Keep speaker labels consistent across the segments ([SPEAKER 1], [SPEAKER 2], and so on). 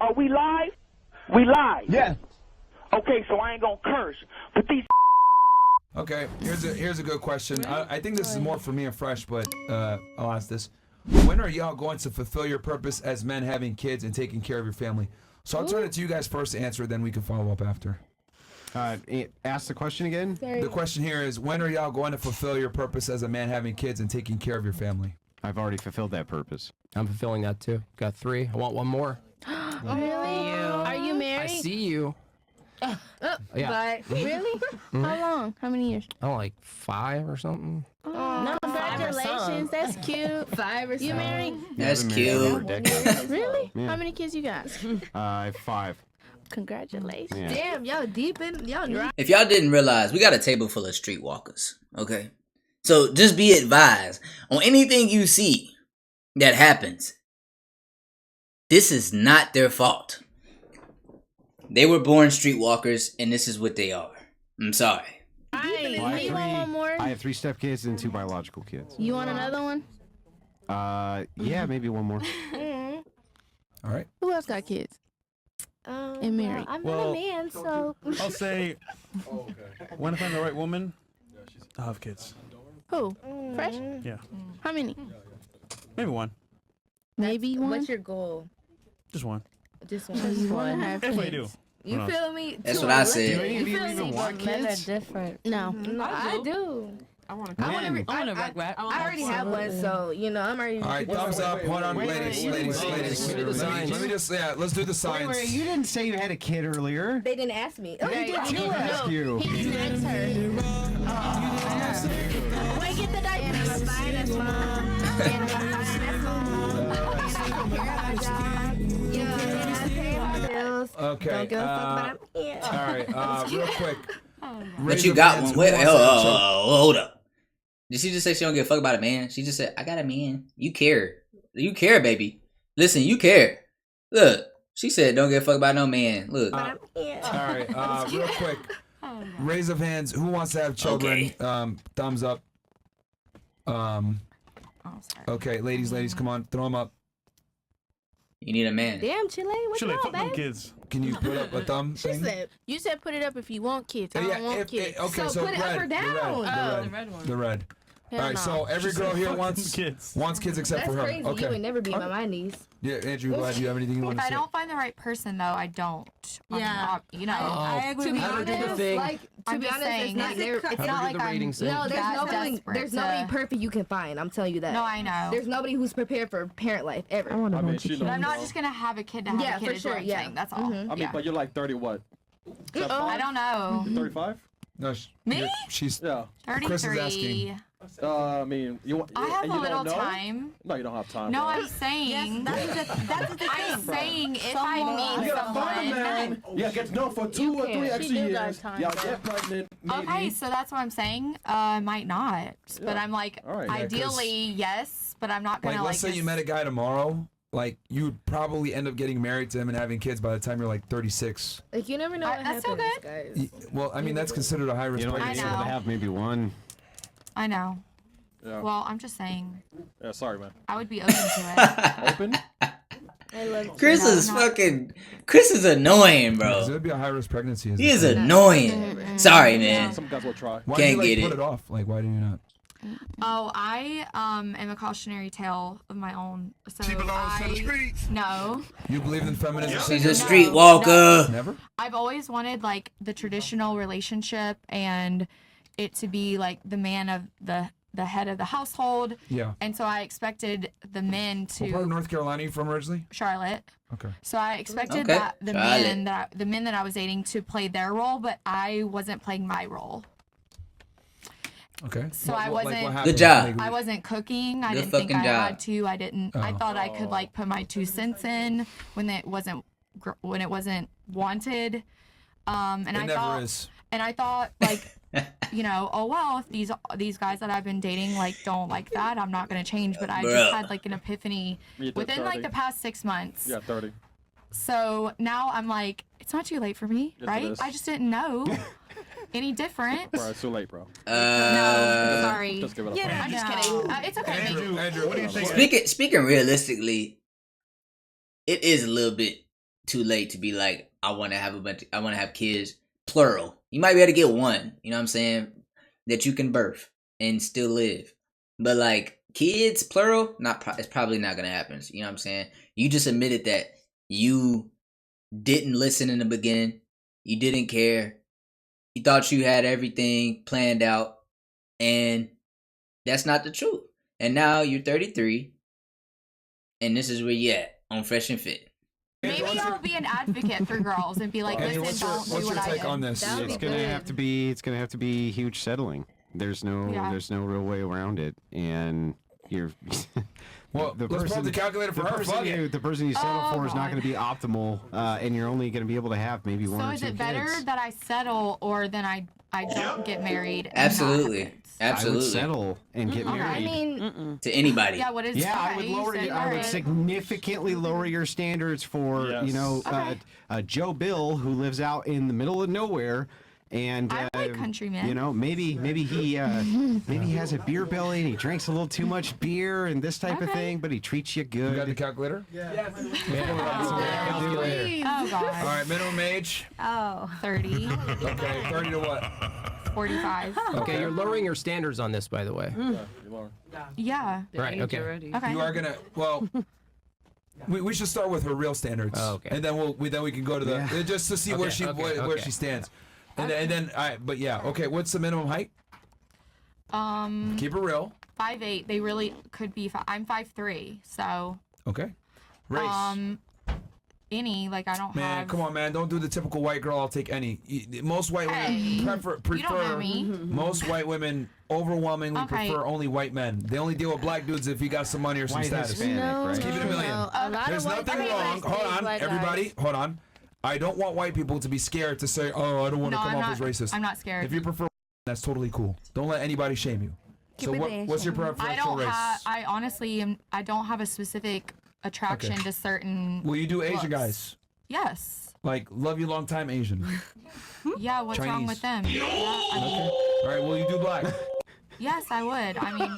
[SPEAKER 1] Are we live? We live.
[SPEAKER 2] Yeah.
[SPEAKER 1] Okay, so I ain't gonna curse, but these.
[SPEAKER 3] Okay, here's a good question. I think this is more for me and Fresh, but I'll ask this. When are y'all going to fulfill your purpose as men having kids and taking care of your family? So I'll turn it to you guys first to answer, then we can follow up after.
[SPEAKER 2] Ask the question again.
[SPEAKER 4] Sorry.
[SPEAKER 3] The question here is, when are y'all going to fulfill your purpose as a man having kids and taking care of your family?
[SPEAKER 2] I've already fulfilled that purpose.
[SPEAKER 5] I'm fulfilling that too. Got 3. I want one more.
[SPEAKER 4] Really? Are you married?
[SPEAKER 5] I see you. Yeah.
[SPEAKER 4] But really? How long? How many years?
[SPEAKER 5] Oh, like 5 or something.
[SPEAKER 4] No, congratulations. That's cute. 5 or something. You married?
[SPEAKER 6] That's cute.
[SPEAKER 4] Really?
[SPEAKER 2] Yeah.
[SPEAKER 4] How many kids you got?
[SPEAKER 2] I have 5.
[SPEAKER 4] Congratulations.
[SPEAKER 2] Yeah.
[SPEAKER 4] Damn, y'all deep in y'all.
[SPEAKER 6] If y'all didn't realize, we got a table full of streetwalkers, okay? So just be advised, on anything you see that happens, this is not their fault. They were born streetwalkers, and this is what they are. I'm sorry.
[SPEAKER 4] You want one more?
[SPEAKER 2] I have 3 stepkids and 2 biological kids.
[SPEAKER 4] You want another one?
[SPEAKER 2] Yeah, maybe one more.
[SPEAKER 3] All right.
[SPEAKER 4] Who else got kids? And married?
[SPEAKER 7] I'm not a man, so.
[SPEAKER 8] I'll say, when I find the right woman, I'll have kids.
[SPEAKER 4] Who? Fresh?
[SPEAKER 8] Yeah.
[SPEAKER 4] How many?
[SPEAKER 8] Maybe one.
[SPEAKER 4] Maybe one.
[SPEAKER 7] What's your goal?
[SPEAKER 8] Just one.
[SPEAKER 7] Just
[SPEAKER 4] You
[SPEAKER 7] one.
[SPEAKER 4] want to have
[SPEAKER 8] If I
[SPEAKER 4] kids?
[SPEAKER 8] do.
[SPEAKER 7] You
[SPEAKER 8] Who knows?
[SPEAKER 7] feel me?
[SPEAKER 6] That's what I
[SPEAKER 2] Do
[SPEAKER 6] said.
[SPEAKER 2] any of you
[SPEAKER 7] feel
[SPEAKER 2] even
[SPEAKER 7] me?
[SPEAKER 2] want
[SPEAKER 7] Men are
[SPEAKER 2] kids?
[SPEAKER 7] different.
[SPEAKER 4] No.
[SPEAKER 7] No, I do.
[SPEAKER 9] I want
[SPEAKER 2] Man.
[SPEAKER 7] I already have one, so you know I'm already.
[SPEAKER 3] All right, thumbs up. Hold on, ladies.
[SPEAKER 5] Let me do the signs.
[SPEAKER 3] Let me just, let's do the signs.
[SPEAKER 2] Wait, you didn't say you had a kid earlier.
[SPEAKER 7] They didn't ask me. Oh,
[SPEAKER 4] Right,
[SPEAKER 7] you did
[SPEAKER 4] you
[SPEAKER 7] too.
[SPEAKER 4] didn't
[SPEAKER 2] Ask you.
[SPEAKER 4] He didn't ask her. Wait, get the diapers. That's fine, that's fine.
[SPEAKER 3] Okay.
[SPEAKER 7] Don't give a fuck about it.
[SPEAKER 3] All right, real quick.
[SPEAKER 6] But you got one. Wait, hold up. Did she just say she don't give a fuck about a man? She just said, I got a man. You care. You care, baby. Listen, you care. Look, she said don't give a fuck about no man. Look.
[SPEAKER 3] All right, real quick. Raise of hands. Who wants to have children?
[SPEAKER 6] Okay.
[SPEAKER 3] Thumbs up. Okay, ladies, come on, throw them up.
[SPEAKER 6] You need a man.
[SPEAKER 7] Damn, Chile, what's
[SPEAKER 8] Chile,
[SPEAKER 7] wrong,
[SPEAKER 8] fuck them
[SPEAKER 7] babe?
[SPEAKER 8] kids.
[SPEAKER 3] Can you put up a thumb thing?
[SPEAKER 4] You said put it up if you want kids. I don't want kids.
[SPEAKER 3] Okay,
[SPEAKER 7] So put it up
[SPEAKER 3] red,
[SPEAKER 7] or down.
[SPEAKER 3] the red one. The red.
[SPEAKER 4] Hell
[SPEAKER 3] All right,
[SPEAKER 4] no.
[SPEAKER 3] so every
[SPEAKER 8] She
[SPEAKER 3] girl
[SPEAKER 8] said
[SPEAKER 3] here
[SPEAKER 8] fuck
[SPEAKER 3] wants
[SPEAKER 8] them kids.
[SPEAKER 3] except
[SPEAKER 7] That's
[SPEAKER 3] for her.
[SPEAKER 7] crazy. You
[SPEAKER 3] Okay.
[SPEAKER 7] would never be on my knees.
[SPEAKER 3] Yeah, Andrew, glad you have anything you want
[SPEAKER 9] If
[SPEAKER 3] to
[SPEAKER 9] I
[SPEAKER 3] say?
[SPEAKER 9] don't find the right person, though, I don't.
[SPEAKER 7] Yeah.
[SPEAKER 9] You know.
[SPEAKER 5] I
[SPEAKER 7] To be
[SPEAKER 5] Have her do the
[SPEAKER 7] honest,
[SPEAKER 5] thing.
[SPEAKER 7] like to
[SPEAKER 9] I'm
[SPEAKER 7] be
[SPEAKER 9] just
[SPEAKER 7] honest,
[SPEAKER 9] saying,
[SPEAKER 7] it's not
[SPEAKER 9] it's
[SPEAKER 5] Have
[SPEAKER 9] not
[SPEAKER 5] her
[SPEAKER 9] like
[SPEAKER 5] do the
[SPEAKER 9] I'm.
[SPEAKER 5] ratings thing.
[SPEAKER 7] No, there's
[SPEAKER 9] that
[SPEAKER 7] nobody.
[SPEAKER 9] desperate
[SPEAKER 7] There's nobody
[SPEAKER 9] to-
[SPEAKER 7] perfect you can find. I'm telling you that.
[SPEAKER 9] No, I know.
[SPEAKER 7] There's nobody who's prepared for parent life ever. I want
[SPEAKER 8] I mean, she
[SPEAKER 9] But I'm
[SPEAKER 8] knows.
[SPEAKER 9] not just gonna have a kid to have
[SPEAKER 7] Yeah,
[SPEAKER 9] a kid.
[SPEAKER 7] for
[SPEAKER 9] is
[SPEAKER 7] sure,
[SPEAKER 9] what I'm
[SPEAKER 7] yeah.
[SPEAKER 9] saying. That's all.
[SPEAKER 7] Mhm.
[SPEAKER 8] I mean,
[SPEAKER 9] Yeah.
[SPEAKER 8] but you're like 30 what?
[SPEAKER 9] I don't know.
[SPEAKER 8] 35?
[SPEAKER 3] No,
[SPEAKER 9] Me?
[SPEAKER 3] she's.
[SPEAKER 8] Yeah.
[SPEAKER 3] Chris is
[SPEAKER 9] 33.
[SPEAKER 3] asking.
[SPEAKER 8] I mean, you.
[SPEAKER 9] I have
[SPEAKER 8] and
[SPEAKER 9] a
[SPEAKER 8] you
[SPEAKER 9] little
[SPEAKER 8] don't know?
[SPEAKER 9] time.
[SPEAKER 8] No, you don't have time.
[SPEAKER 9] No,
[SPEAKER 8] bro.
[SPEAKER 9] I'm saying. I'm saying if I meet
[SPEAKER 8] You gotta find a
[SPEAKER 9] someone.
[SPEAKER 8] man. Yeah, get to know for 2 or 3
[SPEAKER 4] She
[SPEAKER 8] extra
[SPEAKER 4] do got
[SPEAKER 8] years.
[SPEAKER 4] time,
[SPEAKER 8] Y'all
[SPEAKER 4] though.
[SPEAKER 8] get pregnant. Maybe.
[SPEAKER 9] Okay, so that's what I'm saying. Might not, but
[SPEAKER 8] Yeah.
[SPEAKER 9] I'm like,
[SPEAKER 8] All right. Yeah, 'cause-
[SPEAKER 9] ideally, yes, but I'm not gonna
[SPEAKER 3] Like, let's say
[SPEAKER 9] just-
[SPEAKER 3] you met a guy tomorrow. Like, you'd probably end up getting married to him and having kids by the time you're like 36.
[SPEAKER 7] Like you never know what
[SPEAKER 9] That's so
[SPEAKER 7] happens,
[SPEAKER 9] good.
[SPEAKER 7] guys.
[SPEAKER 3] Well, I mean, that's considered a high risk
[SPEAKER 2] You know,
[SPEAKER 3] pregnancy.
[SPEAKER 2] you're able to
[SPEAKER 9] know.
[SPEAKER 2] have maybe one.
[SPEAKER 9] I know.
[SPEAKER 8] Yeah.
[SPEAKER 9] Well, I'm just saying,
[SPEAKER 8] Yeah, sorry, man.
[SPEAKER 9] I would be open to it.
[SPEAKER 8] Open?
[SPEAKER 7] I love
[SPEAKER 6] Chris
[SPEAKER 9] No,
[SPEAKER 6] is
[SPEAKER 9] not-
[SPEAKER 6] fucking. Chris is annoying,
[SPEAKER 3] Because it
[SPEAKER 6] bro.
[SPEAKER 3] would be a high risk pregnancy.
[SPEAKER 6] He is annoying. Sorry, man.
[SPEAKER 8] Some guys will try.
[SPEAKER 3] Why
[SPEAKER 6] Can't
[SPEAKER 3] do you,
[SPEAKER 6] get
[SPEAKER 3] put
[SPEAKER 6] it.
[SPEAKER 3] it off? Like, why do you not?
[SPEAKER 9] Oh, I am a cautionary tale of my own. So no,
[SPEAKER 3] You believe in feminism?
[SPEAKER 6] She's a streetwalker.
[SPEAKER 3] Never?
[SPEAKER 9] I've always wanted like the traditional relationship and it to be like the man of the head of the household.
[SPEAKER 3] Yeah.
[SPEAKER 9] And so I expected the men
[SPEAKER 3] What part of
[SPEAKER 9] to
[SPEAKER 3] North Carolina are you from originally?
[SPEAKER 9] Charlotte.
[SPEAKER 3] Okay.
[SPEAKER 9] So I expected
[SPEAKER 6] Okay,
[SPEAKER 9] that the men that I was dating to play their role, but I wasn't playing my role.
[SPEAKER 3] Okay.
[SPEAKER 9] So I wasn't-
[SPEAKER 3] what
[SPEAKER 6] Good
[SPEAKER 3] happened?
[SPEAKER 6] job.
[SPEAKER 3] Like,
[SPEAKER 9] I wasn't cooking. I
[SPEAKER 6] Good
[SPEAKER 9] didn't think
[SPEAKER 6] fucking
[SPEAKER 9] I
[SPEAKER 6] job.
[SPEAKER 9] had to. I didn't. I
[SPEAKER 3] Oh.
[SPEAKER 9] thought I could like put my 2 cents in when it wasn't wanted. And
[SPEAKER 3] it
[SPEAKER 9] I
[SPEAKER 3] never
[SPEAKER 9] thought,
[SPEAKER 3] is.
[SPEAKER 9] and I thought like, you know, oh well, if these guys that I've been dating like don't like that, I'm not gonna change. But I
[SPEAKER 6] Bruh.
[SPEAKER 9] just had like an epiphany
[SPEAKER 8] You did
[SPEAKER 9] within like
[SPEAKER 8] 30.
[SPEAKER 9] the past 6 months.
[SPEAKER 8] Yeah, 30.
[SPEAKER 9] So now I'm like, it's not too late for me,
[SPEAKER 8] Yes, it
[SPEAKER 9] right?
[SPEAKER 8] is.
[SPEAKER 9] I just didn't know any different.
[SPEAKER 8] Bro, it's too late, bro.
[SPEAKER 9] No, sorry.
[SPEAKER 8] Just give it up.
[SPEAKER 9] I'm just kidding. It's okay.
[SPEAKER 3] Andrew, what do you think?
[SPEAKER 6] Speaking realistically, it is a little bit too late to be like, I want to have kids, plural. You might be able to get one, you know what I'm saying, that you can birth and still live. But like kids, plural, it's probably not gonna happen. You know what I'm saying? You just admitted that you didn't listen in the beginning. You didn't care. You thought you had everything planned out, and that's not the truth. And now you're 33, and this is where you at on Fresh and Fit.
[SPEAKER 9] Maybe I'll be an advocate for girls and be like, listen,
[SPEAKER 3] what's
[SPEAKER 9] don't
[SPEAKER 3] your
[SPEAKER 9] do what I
[SPEAKER 3] take
[SPEAKER 9] did.
[SPEAKER 3] on this?
[SPEAKER 2] It's gonna have to be huge settling. There's no real way around it, and you're.
[SPEAKER 3] Well, let's pull up the calculator for her.
[SPEAKER 2] The person you settle for is not going to be optimal, and you're only going to be able to have maybe one or two kids.
[SPEAKER 9] So is it better that I settle or then I don't get married?
[SPEAKER 6] Absolutely.
[SPEAKER 2] I would settle and get married.
[SPEAKER 7] I mean,
[SPEAKER 6] to anybody.
[SPEAKER 9] Yeah, what is
[SPEAKER 2] I would I would significantly lower your standards for Joe Bill, who lives out in the middle of nowhere. And
[SPEAKER 9] I like country men.
[SPEAKER 2] You know, maybe he has a beer belly and he drinks a little too much beer and this type of thing, but he treats you good.
[SPEAKER 3] You got the calculator?
[SPEAKER 4] Yes.
[SPEAKER 9] Oh God.
[SPEAKER 3] All right, minimum age.
[SPEAKER 9] 30.
[SPEAKER 3] Okay, 30 to what?
[SPEAKER 9] 45.
[SPEAKER 5] Okay, you're lowering your standards on this, by the way.
[SPEAKER 9] Yeah.
[SPEAKER 5] Right. Okay.
[SPEAKER 9] Okay.
[SPEAKER 3] You are gonna. Well, we should start with her real standards.
[SPEAKER 5] Oh, okay.
[SPEAKER 3] And then we can go to the just to see where she where she stands. And then but yeah, okay. What's the minimum height? Keep it real.
[SPEAKER 9] 5'8". They really could be. I'm 5'3". So.
[SPEAKER 3] Okay. Race.
[SPEAKER 9] Any I don't
[SPEAKER 3] man,
[SPEAKER 9] have.
[SPEAKER 3] come on, man! Don't do the typical white girl. I'll take any. Most white women prefer.
[SPEAKER 9] You don't know me.
[SPEAKER 3] Most white women overwhelmingly
[SPEAKER 9] Okay.
[SPEAKER 3] prefer only white men. They only deal with black dudes if you got some money or some status.
[SPEAKER 2] Hispanic, right?
[SPEAKER 3] Keep it a million.
[SPEAKER 7] a lot
[SPEAKER 3] There's
[SPEAKER 7] of white
[SPEAKER 3] nothing wrong. Hold on, everybody. Hold on. I don't want white people to be scared to say, "Oh, I don't want to come off as racist."
[SPEAKER 9] I'm not scared.
[SPEAKER 3] If you prefer, that's totally cool. Don't let anybody shame you. So what's your preferential race?
[SPEAKER 9] I honestly I don't have a specific attraction to certain.
[SPEAKER 3] Will you do Asian
[SPEAKER 9] looks.
[SPEAKER 3] guys?
[SPEAKER 9] Yes.
[SPEAKER 3] Like love you long time Asian.
[SPEAKER 9] Yeah. What's wrong with them? Yeah, I mean,
[SPEAKER 3] All right. Will you do black?
[SPEAKER 9] yes, I would. I mean.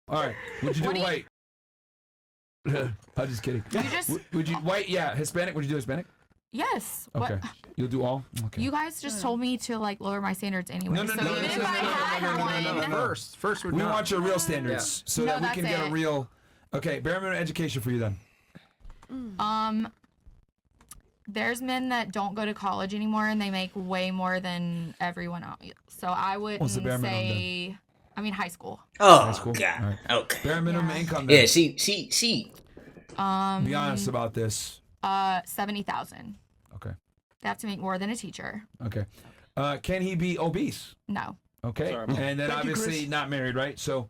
[SPEAKER 3] All right. Would you do white? I'm just kidding.
[SPEAKER 9] You just.
[SPEAKER 3] Would you white? Yeah. Hispanic? Would you do Hispanic?
[SPEAKER 9] Yes.
[SPEAKER 3] Okay.
[SPEAKER 9] What?
[SPEAKER 3] You'll do all. Okay.
[SPEAKER 9] You guys just told me to lower my standards anyway.
[SPEAKER 3] No.
[SPEAKER 5] First
[SPEAKER 3] we want your real standards so that we can get a
[SPEAKER 9] it.
[SPEAKER 3] real. Okay. Bare minimum education for you then.
[SPEAKER 9] There's men that don't go to college anymore and they make way more than everyone else. So I wouldn't
[SPEAKER 3] What's the bare minimum
[SPEAKER 9] say. I mean, high school.
[SPEAKER 6] Oh,
[SPEAKER 3] cool.
[SPEAKER 6] God.
[SPEAKER 3] All right.
[SPEAKER 6] Okay.
[SPEAKER 3] Bare minimum income. Then.
[SPEAKER 6] Yeah, she.
[SPEAKER 3] Be honest about this.
[SPEAKER 9] 70,000.
[SPEAKER 3] Okay.
[SPEAKER 9] They have to make more than a teacher.
[SPEAKER 3] Okay. Can he be obese?
[SPEAKER 9] No.
[SPEAKER 3] Okay.
[SPEAKER 8] Sorry.
[SPEAKER 3] And then obviously not married, right? So,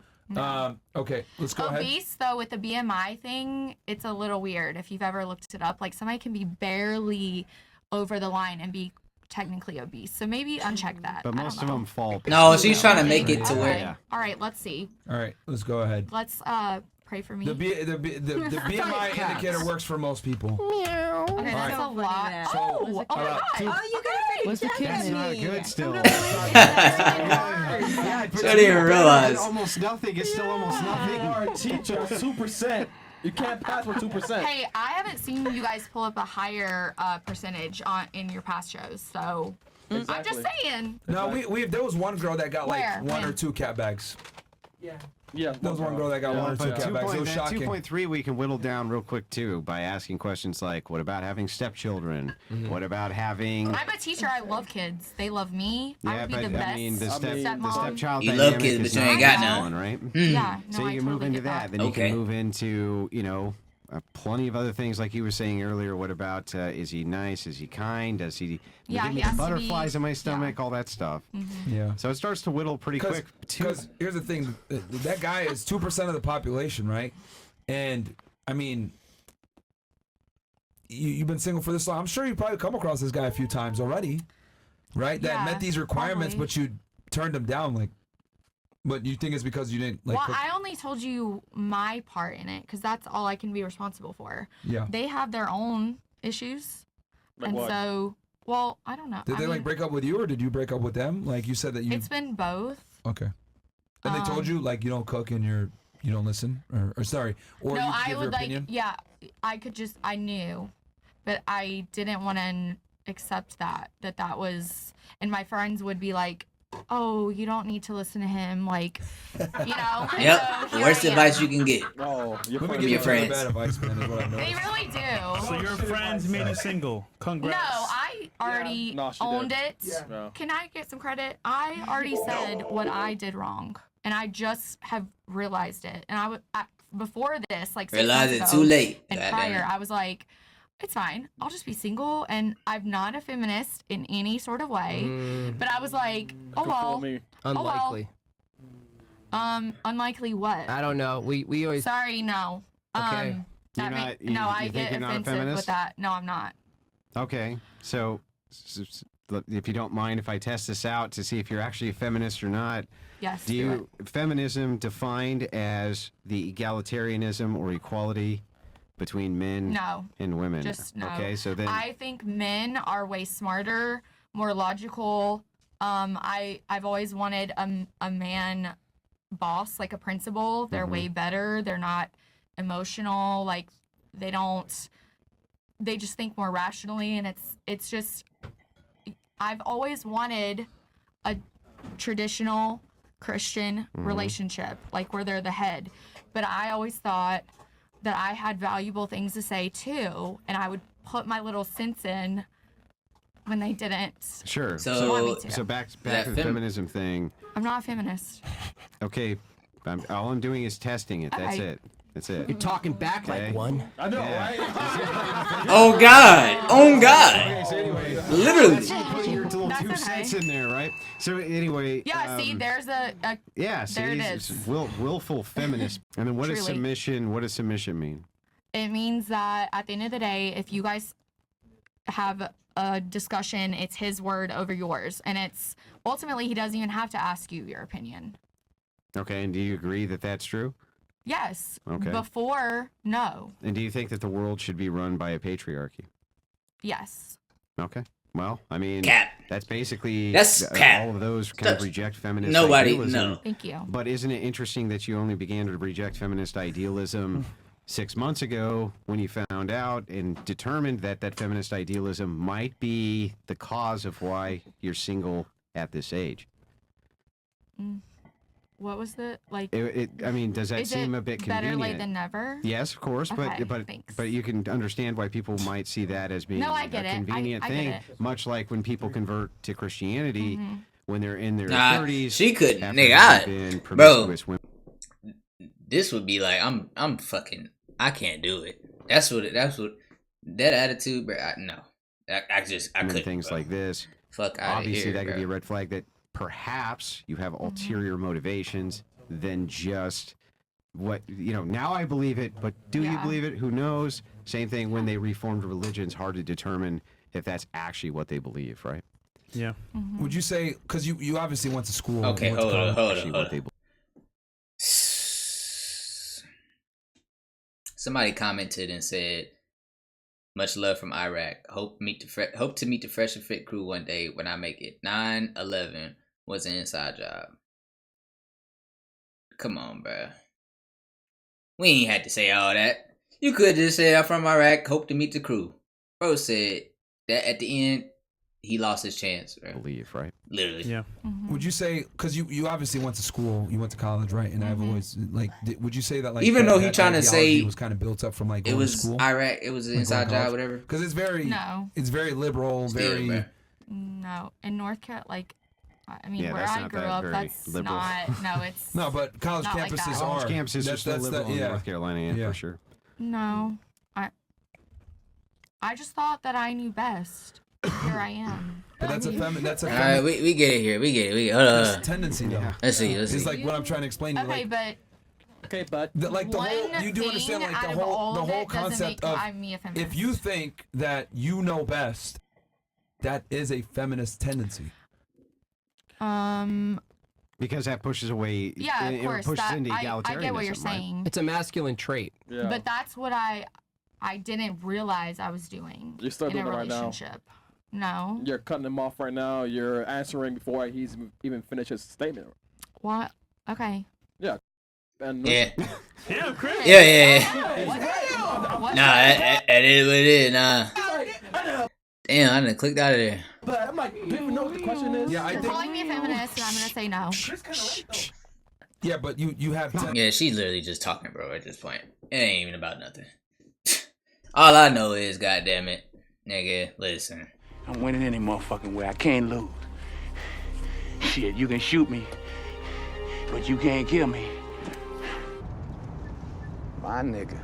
[SPEAKER 3] okay, let's go ahead.
[SPEAKER 9] Obese, though, with the BMI thing, it's a little weird. If you've ever looked it up, somebody can be barely over the line and be technically obese. So maybe uncheck that.
[SPEAKER 2] But most of them fall.
[SPEAKER 6] No, she's trying to make it to where.
[SPEAKER 2] Yeah.
[SPEAKER 9] All right, let's see.
[SPEAKER 3] All right, let's go ahead.
[SPEAKER 9] Let's pray for me.
[SPEAKER 3] The BMI indicator works for most people.
[SPEAKER 9] Okay, that's a lot.
[SPEAKER 3] So,
[SPEAKER 9] Oh my God.
[SPEAKER 7] you gotta
[SPEAKER 4] What's the kid
[SPEAKER 2] That's
[SPEAKER 4] name?
[SPEAKER 2] not good still.
[SPEAKER 6] I didn't even realize.
[SPEAKER 2] Almost nothing is still almost nothing.
[SPEAKER 8] Our teacher, 2%. You can't pass for 2%.
[SPEAKER 9] Hey, I haven't seen you guys pull up a higher percentage in your past shows, so I'm just saying.
[SPEAKER 3] No, there was one girl that got
[SPEAKER 9] Where?
[SPEAKER 3] one or
[SPEAKER 9] When?
[SPEAKER 3] two cat bags.
[SPEAKER 8] Yeah,
[SPEAKER 3] There was one girl that got one or two
[SPEAKER 2] But
[SPEAKER 3] cat bags. It was shocking.
[SPEAKER 2] 2.3 we can whittle down real quick too by asking questions like, what about having stepchildren? What about having?
[SPEAKER 9] I'm a teacher. I love kids. They love me. I would be the best
[SPEAKER 2] I mean the
[SPEAKER 9] stepmom.
[SPEAKER 2] stepchild
[SPEAKER 6] You love
[SPEAKER 2] dynamic
[SPEAKER 6] kids,
[SPEAKER 2] is
[SPEAKER 6] but you
[SPEAKER 2] not
[SPEAKER 6] ain't got
[SPEAKER 2] a
[SPEAKER 6] none.
[SPEAKER 2] one, right?
[SPEAKER 9] Yeah, no,
[SPEAKER 2] So
[SPEAKER 9] I
[SPEAKER 2] you can move
[SPEAKER 9] totally
[SPEAKER 2] into
[SPEAKER 9] get
[SPEAKER 2] that. Then
[SPEAKER 6] Okay.
[SPEAKER 2] you can move into plenty of other things like you were saying earlier. What about is he nice? Is he kind? Does he
[SPEAKER 9] Yeah,
[SPEAKER 2] give
[SPEAKER 9] he
[SPEAKER 2] me
[SPEAKER 9] has to
[SPEAKER 2] butterflies
[SPEAKER 9] be-
[SPEAKER 2] in my stomach? All that stuff.
[SPEAKER 3] Yeah.
[SPEAKER 2] So it starts to whittle pretty quick.
[SPEAKER 3] Because here's the thing, that guy is 2% of the population, right? And I mean, you've been single for this long. I'm sure you probably come across this guy a few times already, right? That
[SPEAKER 9] Yeah,
[SPEAKER 3] met these requirements,
[SPEAKER 9] probably.
[SPEAKER 3] but you turned him down, But you think it's because you didn't
[SPEAKER 9] Well,
[SPEAKER 3] cook?
[SPEAKER 9] I only told you my part in it because that's all I can be responsible for.
[SPEAKER 3] Yeah.
[SPEAKER 9] They have their own issues, and
[SPEAKER 8] what?
[SPEAKER 9] so well, I don't know.
[SPEAKER 3] Did they break up with you, or did you break up with them? Like you said that you.
[SPEAKER 9] It's been both.
[SPEAKER 3] Okay. And they told you you don't cook and you don't listen, or sorry, or
[SPEAKER 9] No,
[SPEAKER 3] you
[SPEAKER 9] I
[SPEAKER 3] give
[SPEAKER 9] would
[SPEAKER 3] your opinion.
[SPEAKER 9] yeah, I could just I knew but I didn't want to accept that was, and my friends would be like, oh, you don't need to listen to him, like, you know.
[SPEAKER 6] Yep.
[SPEAKER 9] So
[SPEAKER 6] Worst advice you can get.
[SPEAKER 8] Oh, your
[SPEAKER 3] Women
[SPEAKER 8] friends.
[SPEAKER 3] give
[SPEAKER 6] your
[SPEAKER 3] each other
[SPEAKER 6] friends.
[SPEAKER 3] bad advice, man. Is what I've
[SPEAKER 9] They
[SPEAKER 3] noticed.
[SPEAKER 9] really do.
[SPEAKER 8] So your friends made you single. Congrats.
[SPEAKER 9] No, I already
[SPEAKER 8] No, she
[SPEAKER 9] owned
[SPEAKER 8] did.
[SPEAKER 9] it.
[SPEAKER 8] Yeah.
[SPEAKER 9] Can I get some credit? I already said what I did wrong, and I just have realized it. And before this, like 6
[SPEAKER 6] Realize
[SPEAKER 9] months
[SPEAKER 6] it
[SPEAKER 9] ago
[SPEAKER 6] too late.
[SPEAKER 9] and
[SPEAKER 6] Goddamn
[SPEAKER 9] prior,
[SPEAKER 6] it.
[SPEAKER 9] I was like, it's fine. I'll just be single, and I'm not a feminist in any sort of way. But I was like, oh well,
[SPEAKER 8] Me.
[SPEAKER 5] Unlikely.
[SPEAKER 9] unlikely what?
[SPEAKER 5] I don't know. We always.
[SPEAKER 9] Sorry, no.
[SPEAKER 5] Okay.
[SPEAKER 2] You're
[SPEAKER 9] that
[SPEAKER 2] not-
[SPEAKER 9] no,
[SPEAKER 2] you
[SPEAKER 9] I
[SPEAKER 2] think
[SPEAKER 9] get
[SPEAKER 2] you're not a
[SPEAKER 9] offensive
[SPEAKER 2] feminist?
[SPEAKER 9] with that. No, I'm not.
[SPEAKER 2] Okay, so if you don't mind if I test this out to see if you're actually a feminist or not,
[SPEAKER 9] Yes.
[SPEAKER 2] do you feminism defined as the egalitarianism or equality between men
[SPEAKER 9] No.
[SPEAKER 2] and women?
[SPEAKER 9] Just no.
[SPEAKER 2] Okay, so then
[SPEAKER 9] I think men are way smarter, more logical. I've always wanted a man boss, like a principal. They're way better. They're not emotional. Like they just think more rationally, and it's just I've always wanted a traditional Christian relationship, like where they're the head. But I always thought that I had valuable things to say too, and I would put my little cents in when they didn't.
[SPEAKER 2] sure.
[SPEAKER 6] So-
[SPEAKER 9] Want me to.
[SPEAKER 2] So back
[SPEAKER 6] that
[SPEAKER 2] to the
[SPEAKER 6] fem-
[SPEAKER 2] feminism thing.
[SPEAKER 9] I'm not a feminist.
[SPEAKER 2] Okay, all I'm doing is testing it. That's
[SPEAKER 9] Okay.
[SPEAKER 2] it. That's it.
[SPEAKER 5] You're talking back
[SPEAKER 2] Okay.
[SPEAKER 5] like one.
[SPEAKER 8] I know, right?
[SPEAKER 6] Oh God. Oh God.
[SPEAKER 2] Okay, so anyway,
[SPEAKER 6] Literally.
[SPEAKER 2] put your little
[SPEAKER 9] That's
[SPEAKER 2] 2
[SPEAKER 9] okay.
[SPEAKER 2] cents in there, right? So anyway.
[SPEAKER 9] Yeah, see, there's a
[SPEAKER 2] Yeah, see,
[SPEAKER 9] there it
[SPEAKER 2] it's
[SPEAKER 9] is.
[SPEAKER 2] willful feminist. And then what is
[SPEAKER 9] Truly.
[SPEAKER 2] submission? What does submission mean?
[SPEAKER 9] it means that at the end of the day, if you guys have a discussion, it's his word over yours, and it's ultimately he doesn't even have to ask you your opinion.
[SPEAKER 2] Okay, and do you agree that that's true?
[SPEAKER 9] Yes.
[SPEAKER 2] Okay.
[SPEAKER 9] Before, no.
[SPEAKER 2] And do you think that the world should be run by a patriarchy?
[SPEAKER 9] Yes.
[SPEAKER 2] Okay. Well, I mean,
[SPEAKER 6] Cap.
[SPEAKER 2] that's basically
[SPEAKER 6] That's cap.
[SPEAKER 2] all of those kind of
[SPEAKER 6] That's-
[SPEAKER 2] reject feminist
[SPEAKER 6] Nobody.
[SPEAKER 2] idealism.
[SPEAKER 6] No.
[SPEAKER 9] Thank you.
[SPEAKER 2] But isn't it interesting that you only began to reject feminist idealism 6 months ago when you found out and determined that that feminist idealism might be the cause of why you're single at this age?
[SPEAKER 9] What was the like?
[SPEAKER 2] I mean, does that
[SPEAKER 9] Is
[SPEAKER 2] seem
[SPEAKER 9] it
[SPEAKER 2] a bit
[SPEAKER 9] better
[SPEAKER 2] convenient?
[SPEAKER 9] late than never?
[SPEAKER 2] Yes, of course,
[SPEAKER 9] Okay,
[SPEAKER 2] but
[SPEAKER 9] thanks.
[SPEAKER 2] you can understand why people might see that as being
[SPEAKER 9] No, I
[SPEAKER 2] a
[SPEAKER 9] get it.
[SPEAKER 2] convenient
[SPEAKER 9] I get
[SPEAKER 2] thing.
[SPEAKER 9] it.
[SPEAKER 2] Much like when people convert to Christianity when they're in their
[SPEAKER 6] Nah,
[SPEAKER 2] 30s.
[SPEAKER 6] she couldn't,
[SPEAKER 2] after
[SPEAKER 6] nigga,
[SPEAKER 2] they've been
[SPEAKER 6] bro.
[SPEAKER 2] promiscuous women.
[SPEAKER 6] This would be like I'm fucking. I can't do it. That's what that attitude, bro. No. I
[SPEAKER 2] And
[SPEAKER 6] couldn't.
[SPEAKER 2] things
[SPEAKER 6] bro.
[SPEAKER 2] like this.
[SPEAKER 6] Fuck out of
[SPEAKER 2] Obviously,
[SPEAKER 6] here,
[SPEAKER 2] that could
[SPEAKER 6] bro.
[SPEAKER 2] be a red flag that perhaps you have ulterior motivations than just what now I believe it, but do you
[SPEAKER 9] Yeah.
[SPEAKER 2] believe it? Who knows? Same thing when they reformed religions, hard to determine if that's actually what they believe, right?
[SPEAKER 8] Yeah.
[SPEAKER 3] Would you say, because you obviously went to school.
[SPEAKER 6] Okay,
[SPEAKER 3] you went to
[SPEAKER 6] hold
[SPEAKER 3] college.
[SPEAKER 6] on.
[SPEAKER 2] What they believe.
[SPEAKER 6] Somebody commented and said, "Much love from Iraq. Hope to meet the Fresh and Fit crew one day when I make it. 9/11 was an inside job." Come on, bruh. We ain't had to say all that. You could just say I'm from Iraq. Hope to meet the crew. Bro said that at the end he lost his chance, bro.
[SPEAKER 2] Believe, right?
[SPEAKER 6] Literally.
[SPEAKER 8] Yeah.
[SPEAKER 3] Would you say, because you obviously went to school, you went to college, right? And I've always like, would you say that like
[SPEAKER 6] Even
[SPEAKER 3] that,
[SPEAKER 6] though he
[SPEAKER 3] that
[SPEAKER 6] trying to
[SPEAKER 3] ideology
[SPEAKER 6] say
[SPEAKER 3] was kind of built up from like
[SPEAKER 6] It
[SPEAKER 3] going
[SPEAKER 6] was
[SPEAKER 3] to school?
[SPEAKER 6] Iraq. It was an
[SPEAKER 3] Like
[SPEAKER 6] inside
[SPEAKER 3] going to
[SPEAKER 6] job,
[SPEAKER 3] college?
[SPEAKER 6] whatever.
[SPEAKER 3] Because it's very liberal,
[SPEAKER 6] Still,
[SPEAKER 3] very.
[SPEAKER 6] bruh.
[SPEAKER 9] No, in North Carolina, like, I mean,
[SPEAKER 2] Yeah,
[SPEAKER 9] where
[SPEAKER 2] that's
[SPEAKER 9] I
[SPEAKER 2] not
[SPEAKER 9] grew
[SPEAKER 2] that
[SPEAKER 9] up,
[SPEAKER 2] very
[SPEAKER 9] that's
[SPEAKER 2] liberal.
[SPEAKER 9] not. No, it's
[SPEAKER 3] No, but college
[SPEAKER 9] Not like
[SPEAKER 3] campuses
[SPEAKER 9] that.
[SPEAKER 3] are.
[SPEAKER 2] College campuses are
[SPEAKER 3] That's-
[SPEAKER 2] still
[SPEAKER 3] that's the-
[SPEAKER 2] liberal in
[SPEAKER 3] yeah.
[SPEAKER 2] North Carolina, yeah,
[SPEAKER 3] Yeah.
[SPEAKER 2] for sure.
[SPEAKER 9] no. I just thought that I knew best. Here I am.
[SPEAKER 3] But that's a
[SPEAKER 6] All right, we get it here. We get it. Hold
[SPEAKER 3] that's a
[SPEAKER 6] on.
[SPEAKER 3] tendency though.
[SPEAKER 6] Let's see.
[SPEAKER 3] It's like what I'm trying to explain to you.
[SPEAKER 9] Okay,
[SPEAKER 3] Like,
[SPEAKER 9] but
[SPEAKER 5] Okay, but
[SPEAKER 3] like the
[SPEAKER 9] one
[SPEAKER 3] whole, you do
[SPEAKER 9] thing
[SPEAKER 3] understand like
[SPEAKER 9] out
[SPEAKER 3] the
[SPEAKER 9] of all
[SPEAKER 3] whole
[SPEAKER 9] of it doesn't
[SPEAKER 3] concept
[SPEAKER 9] make
[SPEAKER 3] of
[SPEAKER 9] I'm me a feminist.
[SPEAKER 3] if you think that you know best, that is a feminist tendency.
[SPEAKER 2] Because that pushes away.
[SPEAKER 9] Yeah, of
[SPEAKER 2] it
[SPEAKER 9] course.
[SPEAKER 2] pushes
[SPEAKER 9] That,
[SPEAKER 2] into
[SPEAKER 9] I
[SPEAKER 2] egalitarianism.
[SPEAKER 9] get what you're
[SPEAKER 2] right?
[SPEAKER 9] saying,
[SPEAKER 5] it's a masculine trait.
[SPEAKER 8] Yeah.
[SPEAKER 9] but that's what I didn't realize I was doing
[SPEAKER 8] You're still
[SPEAKER 9] in a
[SPEAKER 8] doing it right now.
[SPEAKER 9] relationship. No.
[SPEAKER 8] You're cutting him off right now. You're answering before he's even finished his statement.
[SPEAKER 9] What? Okay.
[SPEAKER 8] And
[SPEAKER 6] Yeah.
[SPEAKER 8] Yeah, Chris.
[SPEAKER 6] Yeah.
[SPEAKER 9] What?
[SPEAKER 6] Nah, that is what it is. Nah. Damn, I done clicked out of there.
[SPEAKER 8] But I'm like, do you even know what the question is?
[SPEAKER 3] Yeah, I
[SPEAKER 9] You're
[SPEAKER 3] think.
[SPEAKER 9] calling me a feminist, and I'm gonna say no.
[SPEAKER 3] Yeah, but you have 10.
[SPEAKER 6] Yeah, she's literally just talking, bro, at this point. It ain't even about nothing. All I know is, goddamn it, nigga, listen.
[SPEAKER 1] I'm winning any motherfucking way. I can't lose. Shit, you can shoot me, but you can't kill me.
[SPEAKER 10] My nigga.